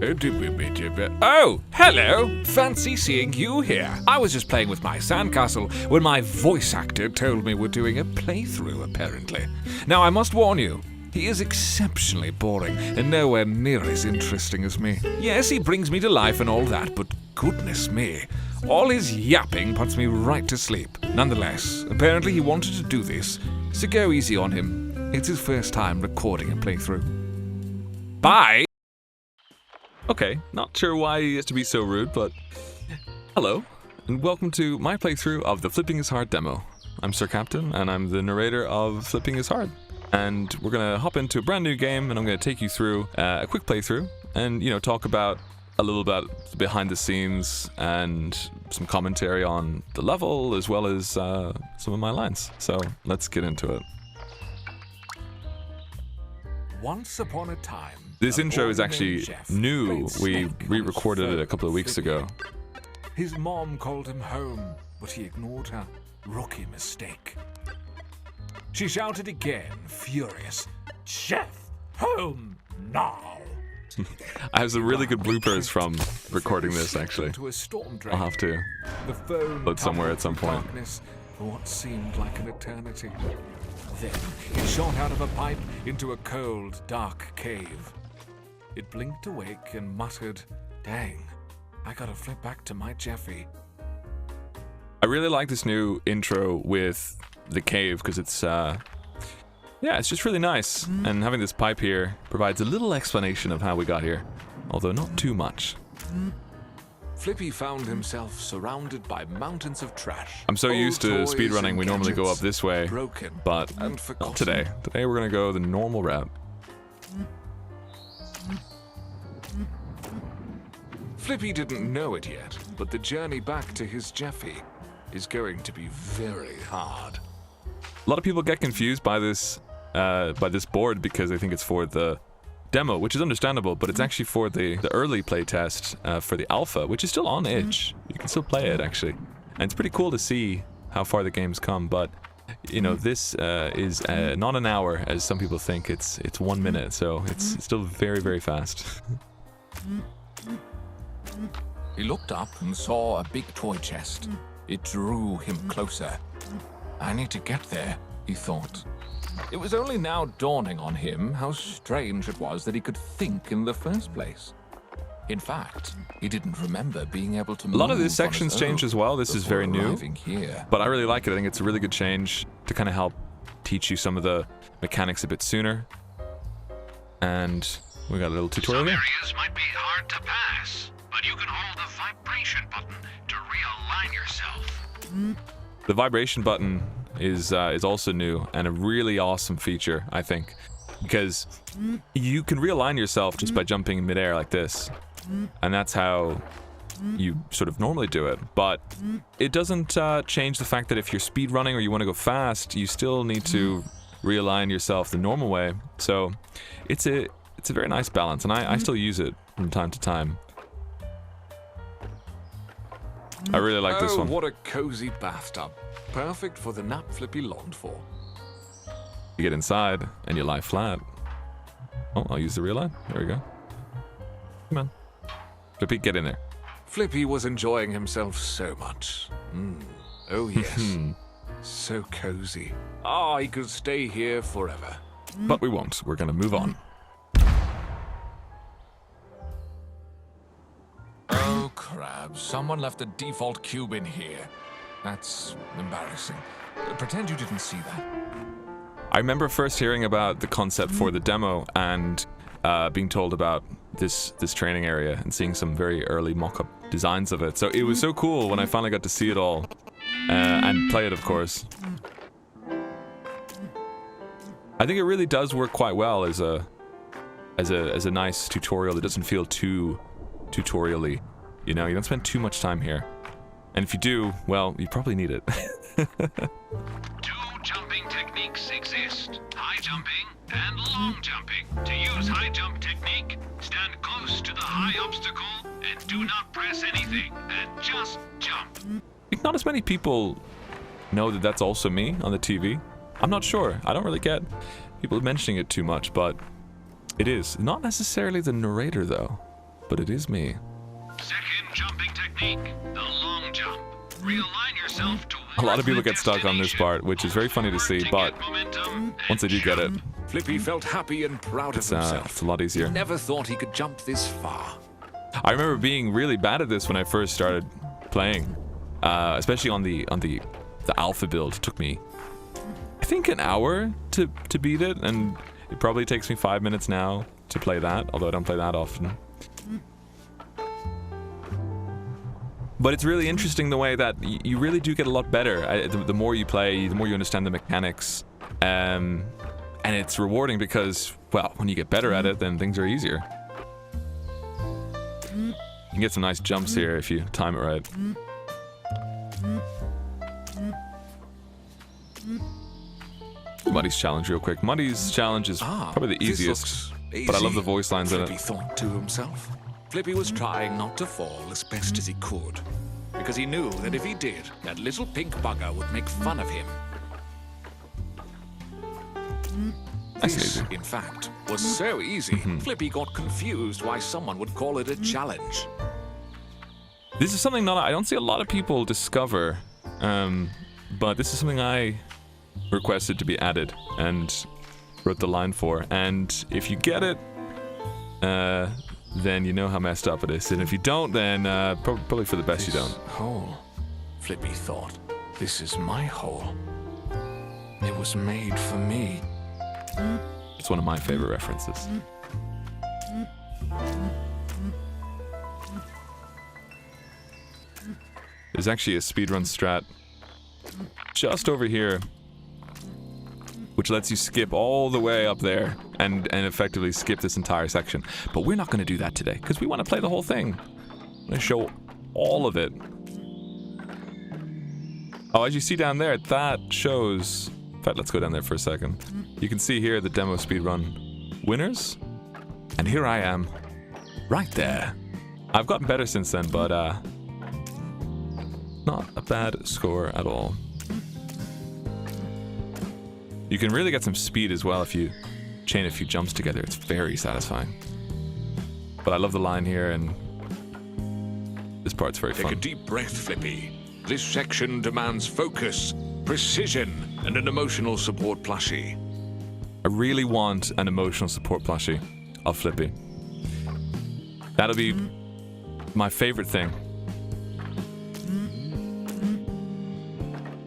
Oh, hello! Fancy seeing you here. I was just playing with my sandcastle when my voice actor told me we're doing a playthrough, apparently. Now, I must warn you, he is exceptionally boring and nowhere near as interesting as me. Yes, he brings me to life and all that, but goodness me, all his yapping puts me right to sleep. Nonetheless, apparently he wanted to do this, so go easy on him. It's his first time recording a playthrough. Bye! Okay, not sure why he has to be so rude, but hello, and welcome to my playthrough of the Flipping is Hard demo. I'm Sir Captain, and I'm the narrator of Flipping is Hard. And we're gonna hop into a brand new game, and I'm gonna take you through a quick playthrough, and talk about a little bit behind the scenes and some commentary on the level, as well as some of my lines. So let's get into it. Once upon a time, this intro is actually new. We re-recorded it a couple of weeks ago. His mom called him home, but he ignored her. Rookie mistake. She shouted again, furious, "Chef, home now!" I have some really good bloopers from recording this, actually. I'll have to put somewhere at some point. For what seemed like an eternity. Then he shot out of a pipe into a cold, dark cave. It blinked awake and muttered, "Dang, I gotta flip back to my Jeffy." I really like this new intro with the cave because it's it's just really nice, and having this pipe here provides a little explanation of how we got here, although not too much. Flippy found himself surrounded by mountains of trash. I'm so used to speedrunning, we normally go up this way, but not today. Today we're gonna go the normal route. Flippy didn't know it yet, but the journey back to his Jeffy is going to be very hard. A lot of people get confused by this board because they think it's for the demo, which is understandable, but it's actually for the early playtest for the alpha, which is still on itch. You can still play it, actually. And it's pretty cool to see how far the game's come, but this is not an hour, as some people think. It's 1 minute, so it's still very, very fast. He looked up and saw a big toy chest. It drew him closer. I need to get there, he thought. It was only now dawning on him how strange it was that he could think in the first place. In fact, he didn't remember being able to move. A lot of these sections changed as well. This is very new, but I really like it. I think it's a really good change to kind of help teach you some of the mechanics a bit sooner. And we got a little tutorial here. Some areas might be hard to pass, but you can hold the vibration button to realign yourself. The vibration button is also new and a really awesome feature, I think, because you can realign yourself just by jumping in midair like this, and that's how you sort of normally do it. But it doesn't change the fact that if you're speed running or you want to go fast, you still need to realign yourself the normal way. So it's a very nice balance, and I still use it from time to time. I really like this one. Oh, what a cozy bathtub. Perfect for the nap Flippy longed for. You get inside and you lie flat. Oh, I'll use the real line. There we go. Come on. Flippy, get in there. Flippy was enjoying himself so much. Oh yes. So cozy. Ah, he could stay here forever. But we won't. We're gonna move on. Oh crap, someone left a default cube in here. That's embarrassing. Pretend you didn't see that. I remember first hearing about the concept for the demo and being told about this training area and seeing some very early mock-up designs of it. So it was so cool when I finally got to see it all and play it, of course. I think it really does work quite well as a nice tutorial that doesn't feel too tutorial-y. You don't spend too much time here. And if you do, well, you probably need it. Two jumping techniques exist. High jumping and long jumping. To use high jump technique, stand close to the high obstacle and do not press anything, and just jump. I think not as many people know that that's also me on the TV. I'm not sure. I don't really get people mentioning it too much, but it is. Not necessarily the narrator, though. but it is me. Second jumping technique, the long jump. Realign yourself to A lot of people get stuck on this part, which is very funny to see, but once they do get it, Flippy felt happy and proud of himself. it's a lot easier. Never thought he could jump this far. I remember being really bad at this when I first started playing, especially on the alpha build. It took me, I think, an hour to beat it, and it probably takes me 5 minutes now to play that, although I don't play that often. But it's really interesting the way that you really do get a lot better. The more you play, the more you understand the mechanics, and it's rewarding because, well, when you get better at it, then things are easier. You can get some nice jumps here if you time it right. Muddy's challenge real quick. Muddy's challenge is probably the easiest, but I love the voice lines in it. Flippy thought to himself. Flippy was trying not to fall as best as he could, because he knew that if he did, that little pink bugger would make fun of him. Nice and This, easy. in fact, was so easy, Flippy got confused why someone would call it a challenge. This is something I don't see a lot of people discover, but this is something I requested to be added and wrote the line for. And if you get it, then you know how messed up it is. And if you don't, then probably for the best you don't. Hole, Flippy thought. This is my hole. It was made for me. It's one of my favorite references. There's actually a speedrun strat just over here, which lets you skip all the way up there and effectively skip this entire section. But we're not going to do that today because we want to play the whole thing. I'm going to show all of it. Oh, as you see down there, that shows... In fact, let's go down there for a second. You can see here the demo speedrun winners. And here I am, right there. I've gotten better since then, but not a bad score at all. You can really get some speed as well if you chain a few jumps together. It's very satisfying. But I love the line here, and this part's very Take a fun. deep breath, Flippy. This section demands focus, precision, and an emotional support plushie. I really want an emotional support plushie of Flippy. That'll be my favorite thing.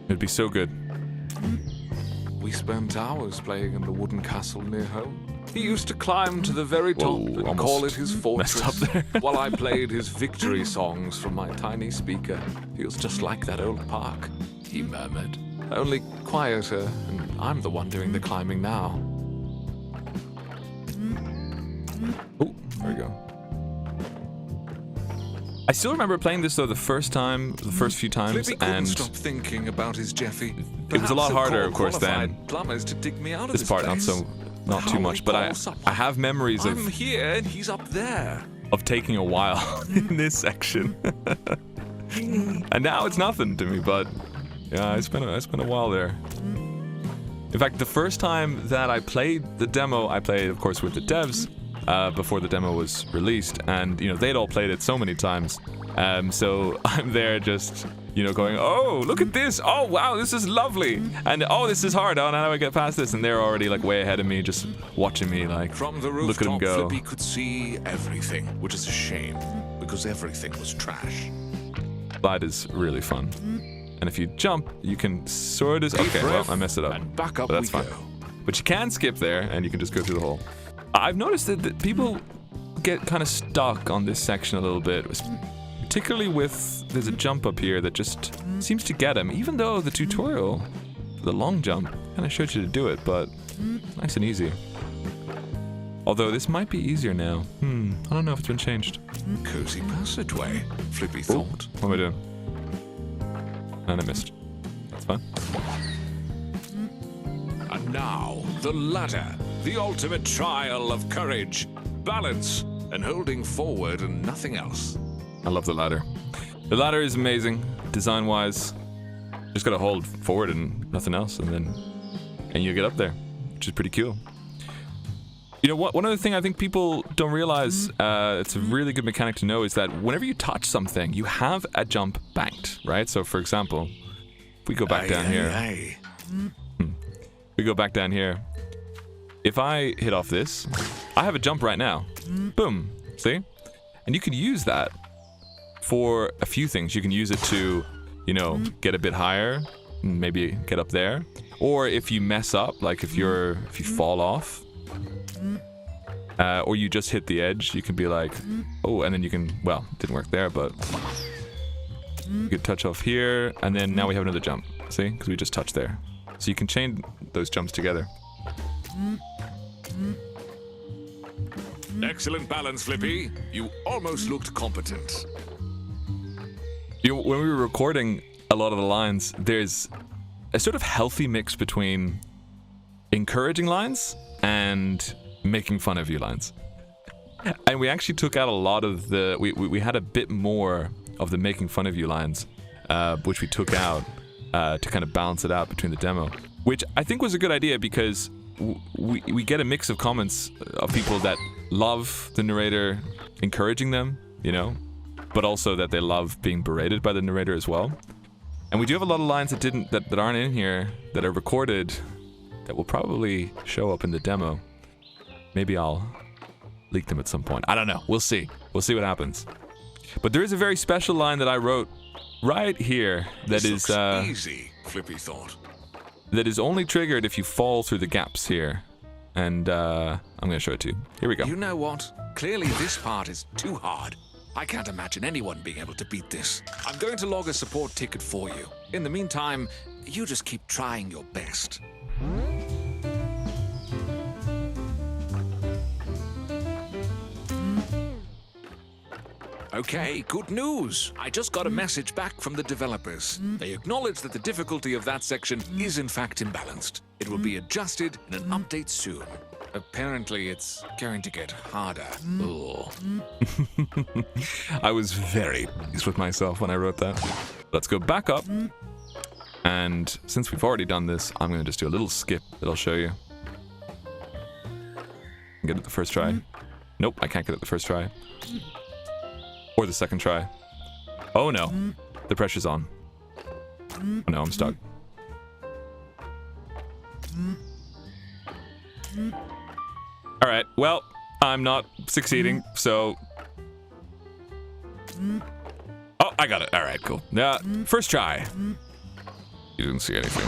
It'd be so good. We spent hours playing in the wooden castle near home. He used to climb to the very top and almost call it his messed fortress up there. while I played his victory songs from my tiny speaker. Feels just like that old park, he murmured. Only quieter, and I'm the one doing the climbing now. Oh, there we go. I still remember playing this though the first few times, Flippy couldn't and stop thinking about his Jeffy. it was a lot Perhaps harder, he'll of course, call than qualified plumbers to dig me out of this part. place. Not How too will much, he but call someone? I have memories I'm of here and he's up there. taking a while in this section, and now it's nothing to me. But yeah, I spent a while there. In fact, the first time that I played the demo, I played, of course, with the devs before the demo was released, and they'd all played it so many times. So I'm there just, going, oh, look at this. Oh, wow, this is lovely. And oh, this is hard. Oh, now do I get past this? And they're already like way ahead of me, just watching me like From the look at them rooftop, go. Flippy could see everything, which is a shame, because everything was trash. Slide is really fun. And if you jump, you can sort of... Okay, well, I messed it up. And back up But that's we fine. go. But you can skip there, and you can just go through the hole. I've noticed that people get kind of stuck on this section a little bit, particularly with... There's a jump up here that just seems to get them, even though the tutorial, the long jump, kind of showed you to do it, but nice and easy. Although this might be easier now. I don't know if it's been changed. Cozy passageway, Flippy thought. What am I doing? And I missed. That's fine. And now, the ladder, the ultimate trial of courage, balance, and holding forward and nothing else. I love the ladder. The ladder is amazing, design-wise. Just gotta hold forward and nothing else, and you get up there, which is pretty cool. You know what? One other thing I think people don't realize, it's a really good mechanic to know, is that whenever you touch something, you have a jump banked, right? So, for example, if we go back down here, we go back down here. If I hit off this, I have a jump right now. Boom. See? And you can use that for a few things. You can use it to, you know, get a bit higher, maybe get up there. Or if you mess up, like if you fall off, or you just hit the edge, you can be like, oh, and then you can, well, it didn't work there, but you could touch off here, and then now we have another jump. See? Because we just touched there. So you can chain those jumps together. Excellent balance, Flippy. You almost looked competent. You know, when we were recording a lot of the lines, there's a sort of healthy mix between encouraging lines and making fun of you lines. And we actually took out a lot of the... We had a bit more of the making fun of you lines, which we took out to kind of balance it out between the demo. Which I think was a good idea because we get a mix of comments of people that love the narrator encouraging them, you know, but also that they love being berated by the narrator as well. And we do have a lot of lines that aren't in here, that are recorded, that will probably show up in the demo. Maybe I'll leak them at some point. I don't know. We'll see. We'll see what happens. But there is a very special line that I wrote right here that This is looks easy, Flippy thought. that is only triggered if you fall through the gaps here. And I'm going to show it to you. Here we go. You know what? Clearly this part is too hard. I can't imagine anyone being able to beat this. I'm going to log a support ticket for you. In the meantime, you just keep trying your best. Okay, good news. I just got a message back from the developers. They acknowledge that the difficulty of that section is in fact imbalanced. It will be adjusted in an update soon. Apparently, it's going to get harder. Ugh. I was very pleased with myself when I wrote that. Let's go back up. And since we've already done this, I'm going to just do a little skip that I'll show you. Get it the first try. Nope, I can't get it the first try. Or the second try. Oh no, the pressure's on. Oh no, I'm stuck. Alright, well, I'm not succeeding, so... Oh, I got it. Alright, cool. First try. You didn't see anything.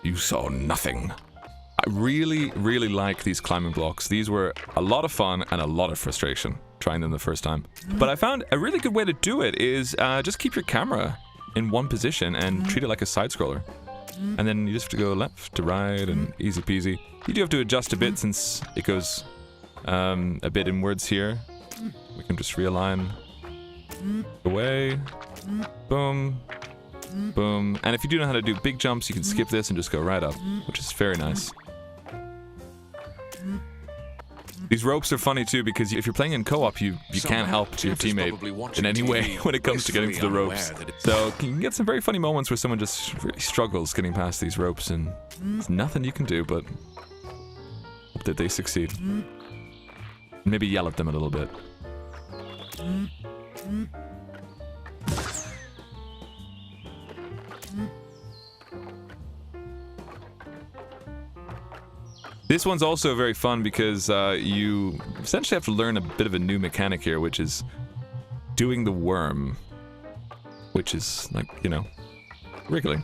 You saw nothing. I really, really like these climbing blocks. These were a lot of fun and a lot of frustration trying them the first time. But I found a really good way to do it is just keep your camera in one position and treat it like a side scroller. And then you just have to go left to right and easy peasy. You do have to adjust a bit since it goes a bit inwards here. We can just realign away. Boom. Boom. And if you do know how to do big jumps, you can skip this and just go right up, which is very nice. These ropes are funny too because if you're playing in co-op, you can't help your teammate in any way when it comes to getting to the ropes. So you can get some very funny moments where someone just really struggles getting past these ropes and there's nothing you can do but hope that they succeed. Maybe yell at them a little bit. This one's also very fun because you essentially have to learn a bit of a new mechanic here, which is doing the worm, which is like, you know, wriggling.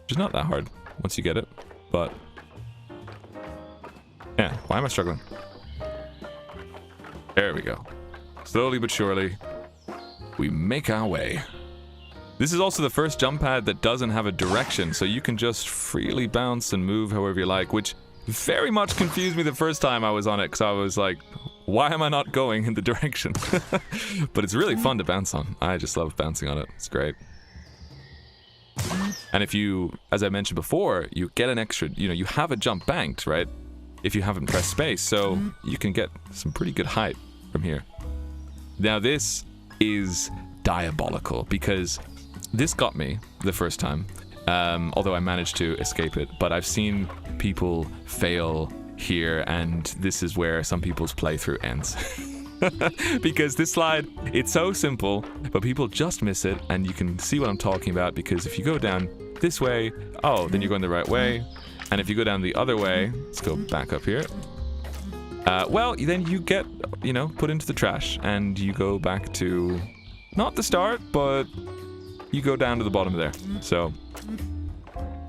Which is not that hard once you get it, but yeah, why am I struggling? There we go. Slowly but surely, we make our way. This is also the first jump pad that doesn't have a direction, so you can just freely bounce and move however you like, which very much confused me the first time I was on it, because I was like, why am I not going in the direction? But it's really fun to bounce on. I just love bouncing on it. It's great. And if you, as I mentioned before, you get an extra, you know, you have a jump banked, right? If you haven't pressed space, so you can get some pretty good height from here. Now this is diabolical because this got me the first time, although I managed to escape it. But I've seen people fail here, and this is where some people's playthrough ends. Because this slide, it's so simple, but people just miss it, and you can see what I'm talking about, because if you go down this way, oh, then you're going the right way. And if you go down the other way, let's go back up here. Well, then you get, put into the trash, and you go back to, not the start, but you go down to the bottom there. So,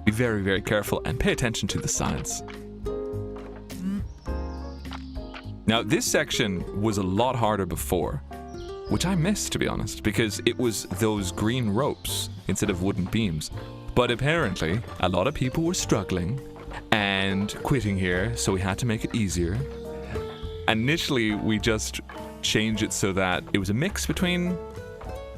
be very, very careful and pay attention to the signs. Now, this section was a lot harder before, which I missed, to be honest, because it was those green ropes instead of wooden beams. But apparently, a lot of people were struggling and quitting here, so we had to make it easier. Initially, we just changed it so that it was a mix between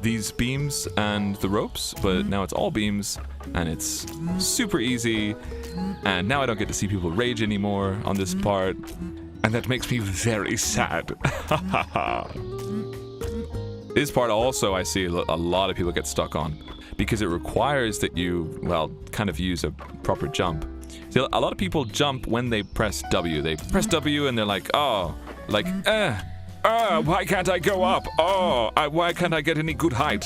these beams and the ropes, but now it's all beams, and it's super easy, and now I don't get to see people rage anymore on this part, and that makes me very sad. This part also I see a lot of people get stuck on, because it requires that you, kind of use a proper jump. See, a lot of people jump when they press W. They press W and they're like, why can't I go up? Why can't I get any good height?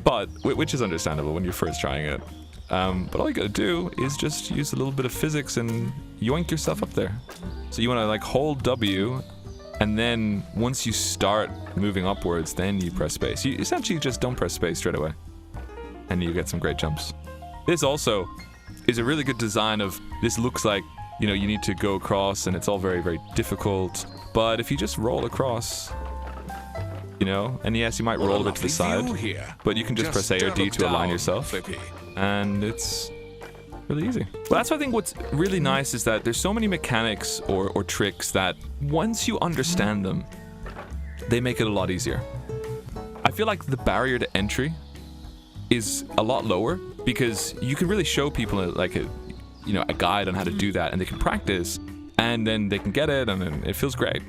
But, which is understandable when you're first trying it. But all you gotta do is just use a little bit of physics and yoink yourself up there. So you wanna hold W, and then once you start moving upwards, then you press space. You essentially just don't press space straight away, and you get some great jumps. This also is a really good design of, this looks like, you need to go across, and it's all very, very difficult. But if you just roll across, and yes, you might roll a bit to the side, but you can just press A or D to align yourself, and it's really easy. Well, that's why I think what's really nice is that there's so many mechanics or tricks that once you understand them, they make it a lot easier. I feel like the barrier to entry is a lot lower, because you can really show people a guide on how to do that, and they can practice, and then they can get it, and then it feels great.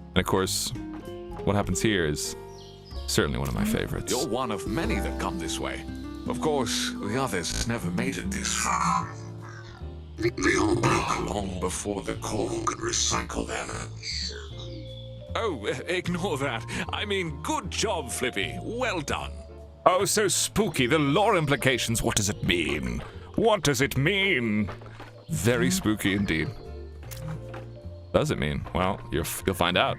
And of course, what happens here is certainly one of my favorites. You're one of many that come this way. Of course, the others never made it this far. They all broke long before the core could recycle them. Oh, ignore that. I mean, good job, Flippy. Well done. Oh, so spooky. The lore implications. What does it mean? What does it mean? Very spooky indeed. Does it mean? Well, you'll find out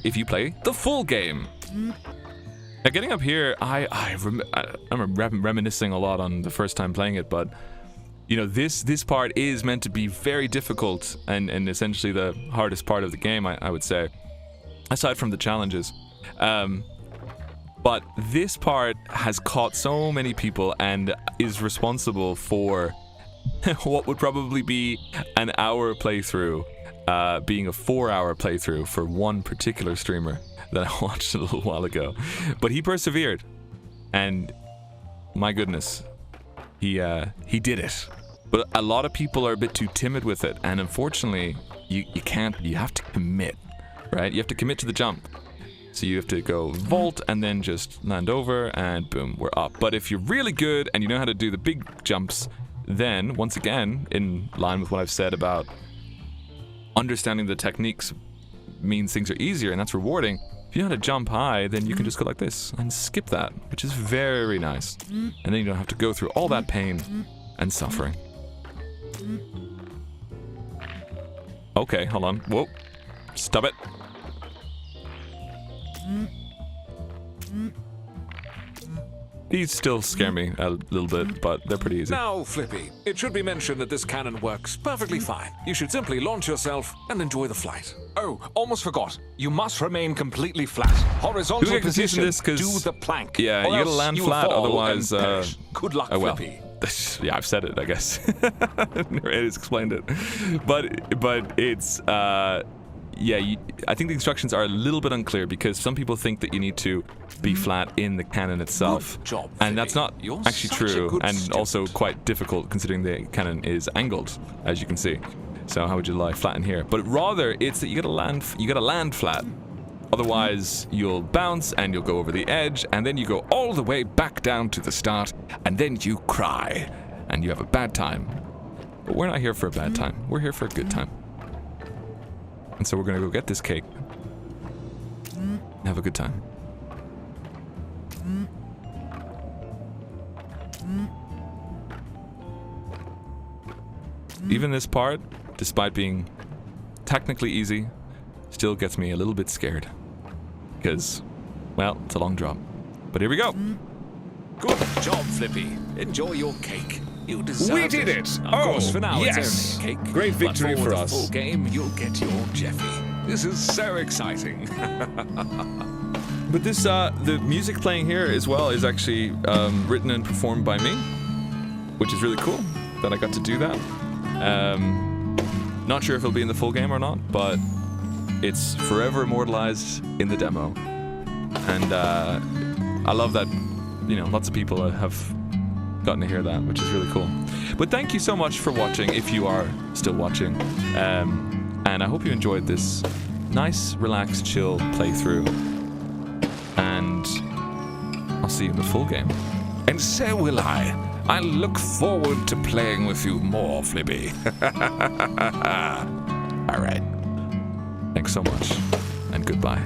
if you play the full game. Now, getting up here, I'm reminiscing a lot on the first time playing it, but this part is meant to be very difficult and essentially the hardest part of the game, I would say, aside from the challenges. But this part has caught so many people and is responsible for what would probably be an hour playthrough, being a 4-hour playthrough for one particular streamer that I watched a little while ago. But he persevered, and my goodness, he did it. But a lot of people are a bit too timid with it, and unfortunately, you have to commit, right? You have to commit to the jump. So you have to go vault and then just land over, and boom, we're up. But if you're really good and you know how to do the big jumps, then once again, in line with what I've said about understanding the techniques means things are easier, and that's rewarding. If you know how to jump high, then you can just go like this and skip that, which is very nice. And then you don't have to go through all that pain and suffering. Okay, hold on. Whoa. Stop it. These still scare me a little bit, but they're pretty easy. Now, Flippy, it should be mentioned that this cannon works perfectly fine. You should simply launch yourself and enjoy the flight. Oh, almost forgot. You must remain completely flat. Horizontal Do we get position, this? 'Cause do the plank. yeah, or you gotta else land you flat, fall otherwise, and perish. Good luck, oh well. Flippy. Yeah, I've said it, I guess. Narrator's explained it. But it's, yeah, I think the instructions are a little bit unclear, because some people think that you need to be flat in the cannon itself. Good job, and that's not You're actually such a true, good and student. also quite difficult considering the cannon is angled, as you can see. So how would you lie flat in here? But rather, it's that you gotta land flat. Otherwise, you'll bounce and you'll go over the edge, and then you go all the way back down to the start, and then you cry, and you have a bad time. But we're not here for a bad time. We're here for a good time. And so we're gonna go get this cake and have a good time. Even this part, despite being technically easy, still gets me a little bit scared. Because, well, it's a long drop. But here we go. Good job, Flippy. Enjoy your cake. You deserve We did it! Of course, for now yes. it's only a cake. Great victory but for the us. full game, you'll get your Jeffy. This is so exciting. But this, the music playing here as well is actually written and performed by me, which is really cool that I got to do that. Not sure if it'll be in the full game or not, but it's forever immortalized in the demo. And I love that, you know, lots of people have gotten to hear that, which is really cool. But thank you so much for watching, if you are still watching. And I hope you enjoyed this nice, relaxed, chill playthrough. And I'll see you in the full game. And so will I. I look forward to playing with you more, Flippy. All right. Thanks so much, and goodbye.